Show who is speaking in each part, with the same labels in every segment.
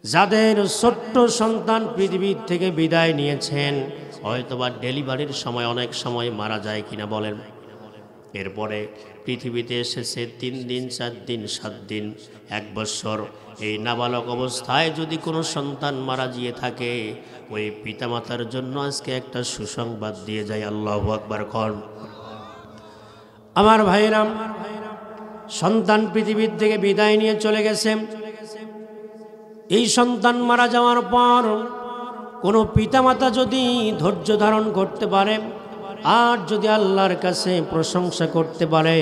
Speaker 1: যাদের ছোট্ট সন্তান পৃথিবীর থেকে বিদায় নিয়েছেন, হয়তোবা ডেলিভারির সময় অনেক সময় মারা যায় কিনা বলেন, এরপরে পৃথিবীতে এসেছে 3 দিন 4 দিন 7 দিন 1 বছর, এই নাবালক অবস্থায় যদি কোনো সন্তান মারা গিয়ে থাকে, ওই পিতামাতার জন্য আজকে একটা সুসংবাদ দিয়ে যায়। আল্লাহু আকবার কন। আমার ভাইরাম, সন্তান পৃথিবীর থেকে বিদায় নিয়ে চলে গেছে। এই সন্তান মারা যাওয়ার পর কোনো পিতামাতা যদি ধৈর্য ধারণ করতে পারে আর যদি আল্লাহর কাছে প্রশংসা করতে পারে,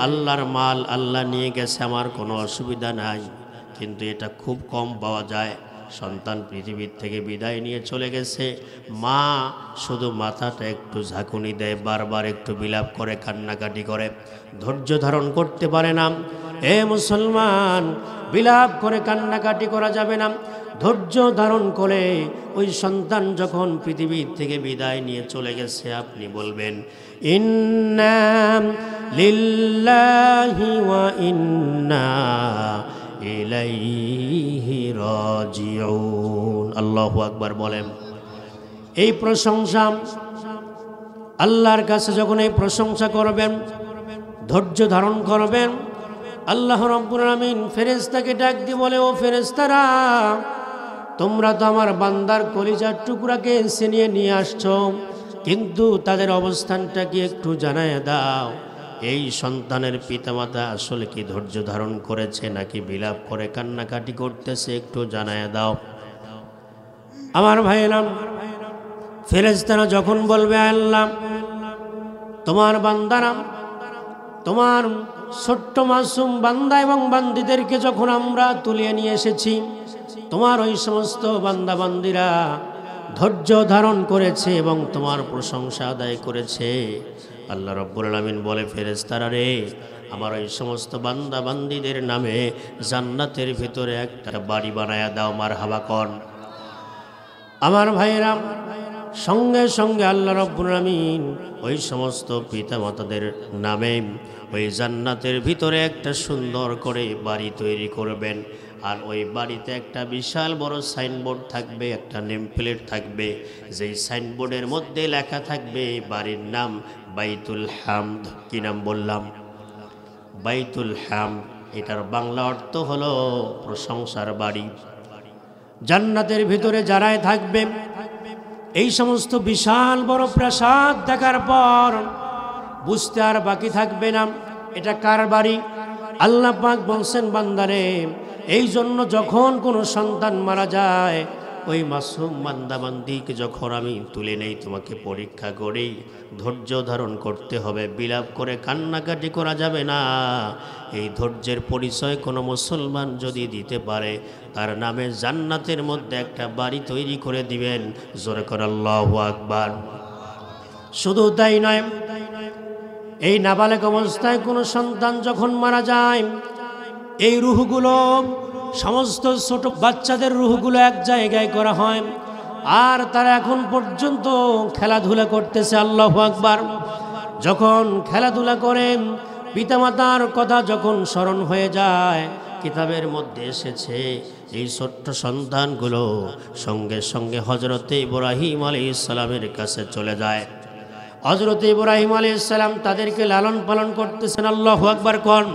Speaker 1: আল্লাহর মাল আল্লাহ নিয়ে গেছে, আমার কোনো অসুবিধা নাই, কিন্তু এটা খুব কম পাওয়া যায়। সন্তান পৃথিবীর থেকে বিদায় নিয়ে চলে গেছে, মা শুধু মাথাটা একটু ঝাঁকুনি দেয়, বারবার একটু বিলাপ করে, কান্নাকাটি করে, ধৈর্য ধারণ করতে পারে না। এ মুসলমান, বিলাপ করে কান্নাকাটি করা যাবে না, ধৈর্য ধারণ করে ওই সন্তান যখন পৃথিবীর থেকে বিদায় নিয়ে চলে গেছে, আপনি বলবেন ইন্না লিল্লাহি ওয়া ইন্না ইলাইহি রাজিউন। আল্লাহু আকবার বলেন। এই প্রশংসা আল্লাহর কাছে যখন এই প্রশংসা করবেন, ধৈর্য ধারণ করবেন, আল্লাহ রাব্বুল আলামিন ফেরেশতাকে ডাক দিয়ে বলে, ও ফেরেশতারা, তোমরা তো আমার বান্দার কলিজার টুকরাকে ছিনিয়ে নিয়ে আসছো, কিন্তু তাদের অবস্থানটা কি একটু জানায় দাও। এই সন্তানের পিতামাতা আসলে কি ধৈর্য ধারণ করেছে নাকি বিলাপ করে কান্নাকাটি করতেছে, একটু জানায় দাও। আমার ভাইরা, ফেরেশতারা যখন বলবে, আল্লাহ, তোমার বান্দারা, তোমার ছোট্ট মাসুম বান্দা এবং বান্দিদেরকে যখন আমরা তুলিয়ে নিয়ে এসেছি, তোমার ওই সমস্ত বান্দা বান্দিরা ধৈর্য ধারণ করেছে এবং তোমার প্রশংসা আদায় করেছে। আল্লাহ রাব্বুল আলামিন বলে, ফেরেশতারা রে, আমার ওই সমস্ত বান্দা বান্দিদের নামে জান্নাতের ভিতরে একটা বাড়ি বানায়া দাও। মারহাবা কন। আমার ভাইরা, সঙ্গে সঙ্গে আল্লাহ রাব্বুল আলামিন ওই সমস্ত পিতামাতাদের নামে ওই জান্নাতের ভিতরে একটা সুন্দর করে বাড়ি তৈরি করবেন। আর ওই বাড়িতে একটা বিশাল বড় সাইনবোর্ড থাকবে, একটা নেম প্লেট থাকবে, যেই সাইনবোর্ডের মধ্যে লেখা থাকবে বাড়ির নাম বাইতুল হামদ। কি নাম বললাম? বাইতুল হামদ। এটার বাংলা অর্থ হলো প্রশংসার বাড়ি। জান্নাতের ভিতরে যারাই থাকবে, এই সমস্ত বিশাল বড় প্রাসাদ দেখার পর বুঝতে আর বাকি থাকবে না এটা কার বাড়ি। আল্লাহ পাক বলছেন, বান্দারে, এই জন্য যখন কোনো সন্তান মারা যায়, ওই মাসুম বান্দা বান্দিকে যখন আমি তুলে নেই, তোমাকে পরীক্ষা করেই ধৈর্য ধারণ করতে হবে, বিলাপ করে কান্নাকাটি করা যাবে না। এই ধৈর্যের পরিচয় কোনো মুসলমান যদি দিতে পারে, তার নামে জান্নাতের মধ্যে একটা বাড়ি তৈরি করে দিবেন। জোরে করে আল্লাহু আকবার। শুধু তাই নয়, এই নাবালেগ অবস্থায় কোনো সন্তান যখন মারা যায়, এই রূহগুলো, সমস্ত ছোট বাচ্চাদের রূহগুলো এক জায়গায় করা হয়, আর তারা এখন পর্যন্ত খেলাধুলা করতেছে। আল্লাহু আকবার। যখন খেলাধুলা করেন, পিতামাতার কথা যখন স্মরণ হয়ে যায়, কিতাবের মধ্যে এসেছে এই ছোট্ট সন্তানগুলো সঙ্গে সঙ্গে হযরতে ইব্রাহিম আলাইহিস সালামের কাছে চলে যায়। হযরতে ইব্রাহিম আলাইহিস সালাম তাদেরকে লালন পালন করতেছেন। আল্লাহু আকবার কোন।